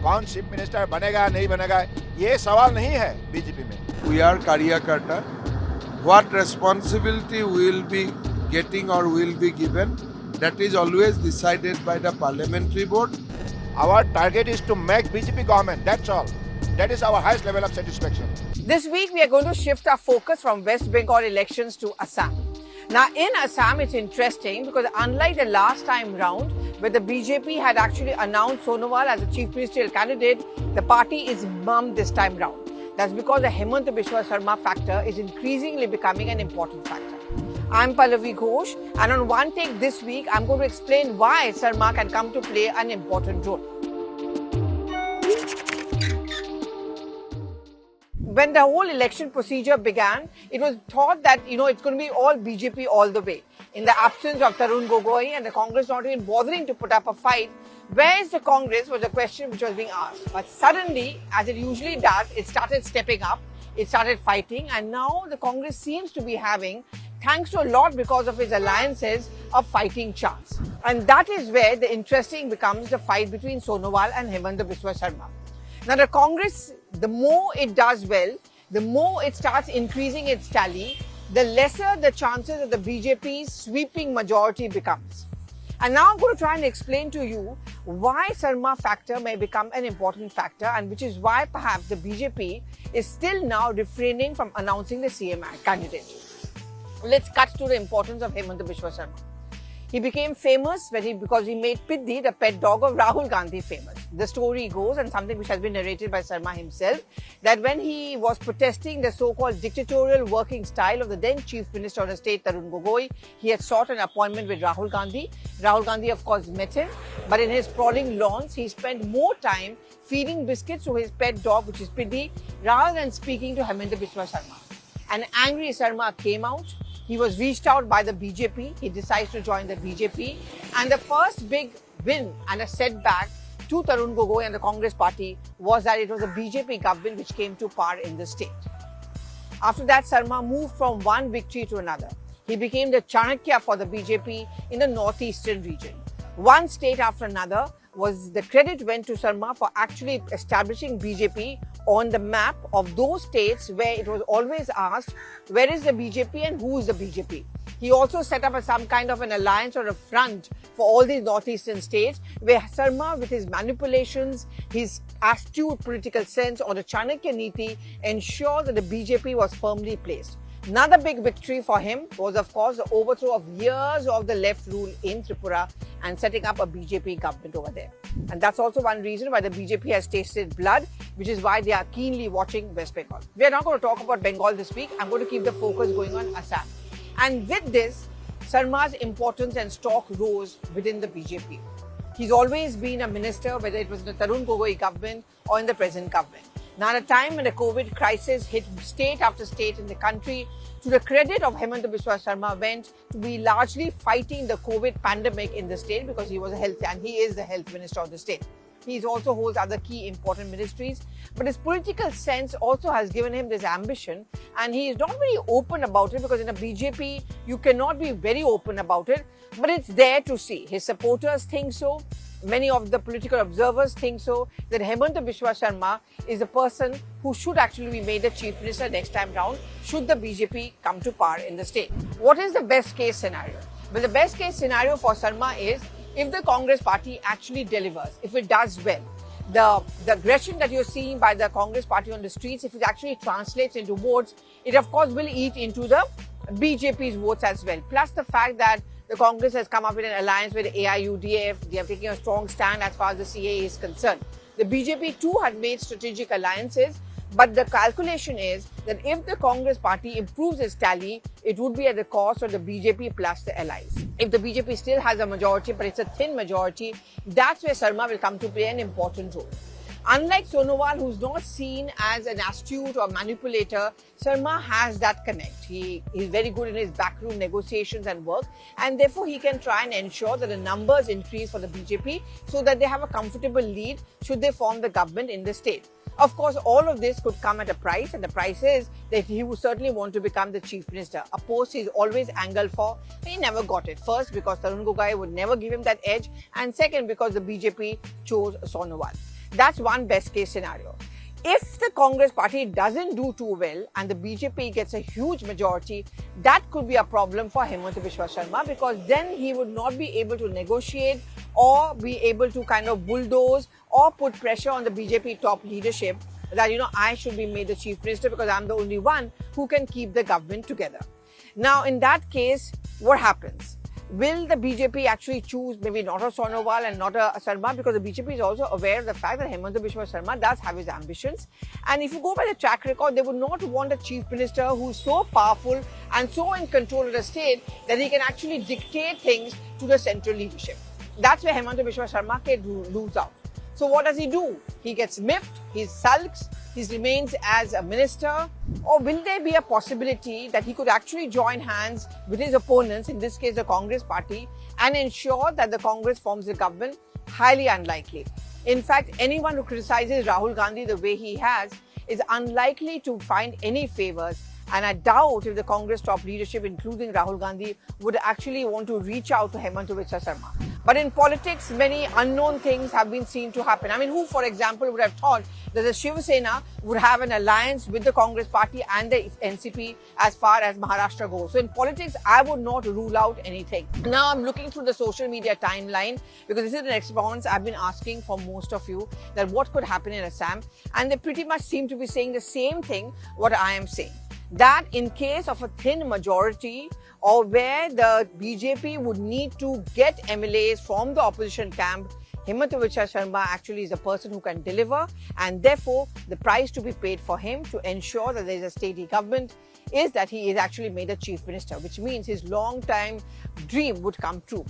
कौन chief minister बनेगा नहीं बनेगा ये सवाल नहीं है बीजेपी में. We are Karyakarta. What responsibility will be getting or will be given, that is always decided by the parliamentary board. Our target is to make BJP government. That's all. That is our highest level of satisfaction. This week, we are going to shift our focus from West Bengal elections to Assam. Now, in Assam, it's interesting because unlike the last time round, where the BJP had actually announced Sonowal as a chief ministerial candidate, the party is mum this time round. That's because the Hemanta Biswa Sarma factor is increasingly becoming an important factor. I'm Pallavi Ghosh, and on One Take this week, I'm going to explain why Sarma can come to play an important role. When the whole election procedure began, it was thought that, it's going to be all BJP all the way. In the absence of Tarun Gogoi and the Congress not even bothering to put up a fight, where is the Congress was a question which was being asked. But suddenly, as it usually does, it started stepping up, it started fighting, and now the Congress seems to be having, thanks to a lot because of its alliances, a fighting chance. And that is where the interesting becomes the fight between Sonowal and Hemanta Biswa Sarma. Now the Congress, the more it does well, the more it starts increasing its tally, the lesser the chances of the BJP's sweeping majority becomes. And now I'm going to try and explain to you why Sarma factor may become an important factor, and which is why perhaps the BJP is still now refraining from announcing the CM candidate. Let's cut to the importance of Hemanta Biswa Sarma. He became famous because he made Piddi, the pet dog of Rahul Gandhi, famous. The story goes, and something which has been narrated by Sarma himself, that when he was protesting the so-called dictatorial working style of the then Chief Minister of the state, Tarun Gogoi, he had sought an appointment with Rahul Gandhi. Rahul Gandhi, of course, met him, but in his sprawling lawns, he spent more time feeding biscuits to his pet dog, which is Piddi, rather than speaking to Hemanta Biswa Sarma. An angry Sarma came out. He was reached out by the BJP. He decides to join the BJP. And the first big win and a setback to Tarun Gogoi and the Congress party was that it was a BJP government which came to power in the state. After that, Sarma moved from one victory to another. He became the Chanakya for the BJP in the northeastern region. One state after another, the credit went to Sarma for actually establishing BJP on the map of those states where it was always asked, where is the BJP and who is the BJP? He also set up some kind of an alliance or a front for all these northeastern states where Sarma, with his manipulations, his astute political sense or the Chanakya Niti, ensured that the BJP was firmly placed. Another big victory for him was, of course, the overthrow of years of the left rule in Tripura and setting up a BJP government over there. And that's also one reason why the BJP has tasted blood, which is why they are keenly watching West Bengal. We are not going to talk about Bengal this week. I'm going to keep the focus going on Assam. And with this, Sarma's importance and stock rose within the BJP. He's always been a minister, whether it was in the Tarun Gogoi government or in the present government. Now, at a time when the COVID crisis hit state after state in the country, to the credit of Hemanta Biswa Sarma went to be largely fighting the COVID pandemic in the state because he was he is the health minister of the state. He also holds other key important ministries, but his political sense also has given him this ambition, and he is not very open about it because in a BJP, you cannot be very open about it, but it's there to see. His supporters think so. Many of the political observers think so, that Hemanta Biswa Sarma is a person who should actually be made the chief minister next time round, should the BJP come to power in the state. What is the best case scenario? Well, the best case scenario for Sarma is if the Congress party actually delivers, if it does well. The aggression that you're seeing by the Congress party on the streets, if it actually translates into votes, it of course will eat into the BJP's votes as well. Plus the fact that the Congress has come up with an alliance with AIUDF. They are taking a strong stand as far as the CAA is concerned. The BJP too had made strategic alliances, but the calculation is that if the Congress party improves its tally, it would be at the cost of the BJP plus the allies. If the BJP still has a majority, but it's a thin majority, that's where Sarma will come to play an important role. Unlike Sonowal, who's not seen as an astute or manipulator, Sarma has that connect. He is very good in his backroom negotiations and work, and therefore he can try and ensure that the numbers increase for the BJP so that they have a comfortable lead should they form the government in the state. Of course, all of this could come at a price, and the price is that he would certainly want to become the chief minister, a post he's always angled for. He never got it. First, because Tarun Gogoi would never give him that edge, and second, because the BJP chose Sonowal. That's one best case scenario. If the Congress party doesn't do too well and the BJP gets a huge majority, that could be a problem for Hemanta Biswa Sarma, because then he would not be able to negotiate or be able to kind of bulldoze or put pressure on the BJP top leadership that, I should be made the chief minister because I'm the only one who can keep the government together. Now, in that case, what happens? Will the BJP actually choose maybe not a Sonowal and not a Sarma, because the BJP is also aware of the fact that Hemanta Biswa Sarma does have his ambitions. And if you go by the track record, they would not want a chief minister who's so powerful and so in control of the state that he can actually dictate things to the central leadership. That's where Hemanta Biswa Sarma can lose out. So what does he do? He gets miffed, he sulks, he remains as a minister, or will there be a possibility that he could actually join hands with his opponents, in this case the Congress party, and ensure that the Congress forms a government? Highly unlikely. In fact, anyone who criticizes Rahul Gandhi the way he has is unlikely to find any favors. And I doubt if the Congress top leadership, including Rahul Gandhi, would actually want to reach out to Hemanta Biswa Sarma. But in politics, many unknown things have been seen to happen. I mean, who, for example, would have thought that the Shiv Sena would have an alliance with the Congress party and the NCP as far as Maharashtra goes? So in politics, I would not rule out anything. Now I'm looking through the social media timeline, because this is the response I've been asking for most of you, that what could happen in Assam. And they pretty much seem to be saying the same thing what I am saying. That in case of a thin majority, or where the BJP would need to get MLAs from the opposition camp, Hemanta Biswa Sarma actually is a person who can deliver, and therefore the price to be paid for him to ensure that there is a steady government is that he is actually made a chief minister, which means his long-time dream would come true.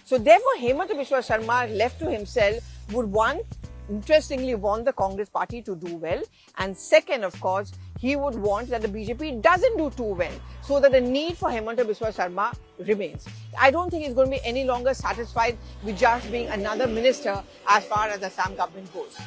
So therefore Hemanta Biswa Sarma, left to himself, would interestingly want the Congress party to do well, and second, of course, he would want that the BJP doesn't do too well, so that the need for Hemanta Biswa Sarma remains. I don't think he's going to be any longer satisfied with just being another minister as far as the Assam government goes.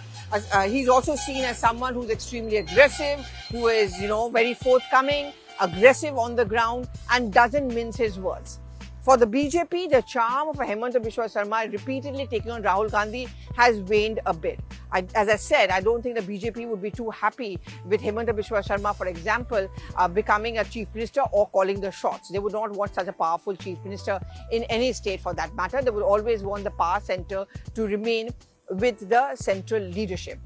He's also seen as someone who's extremely aggressive, who is, very forthcoming, aggressive on the ground, and doesn't mince his words. For the BJP, the charm of Hemanta Biswa Sarma repeatedly taking on Rahul Gandhi has waned a bit. As I said, I don't think the BJP would be too happy with Hemanta Biswa Sarma, for example, becoming a chief minister or calling the shots. They would not want such a powerful chief minister in any state for that matter. They would always want the power center to remain with the central leadership.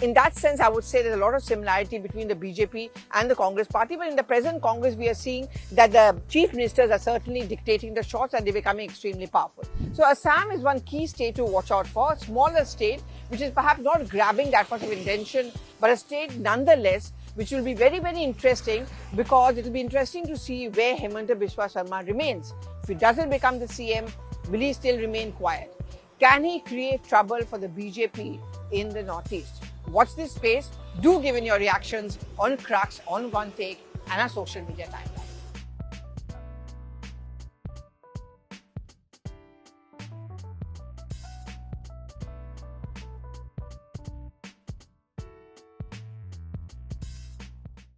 In that sense, I would say there's a lot of similarity between the BJP and the Congress party. But in the present Congress, we are seeing that the chief ministers are certainly dictating the shots and they're becoming extremely powerful. So Assam is one key state to watch out for, a smaller state, which is perhaps not grabbing that much of attention, but a state nonetheless, which will be very, very interesting, because it will be interesting to see where Hemanta Biswa Sarma remains. If he doesn't become the CM, will he still remain quiet? Can he create trouble for the BJP in the Northeast? Watch this space. Do give in your reactions on Crux, on One Take, and our social media timeline.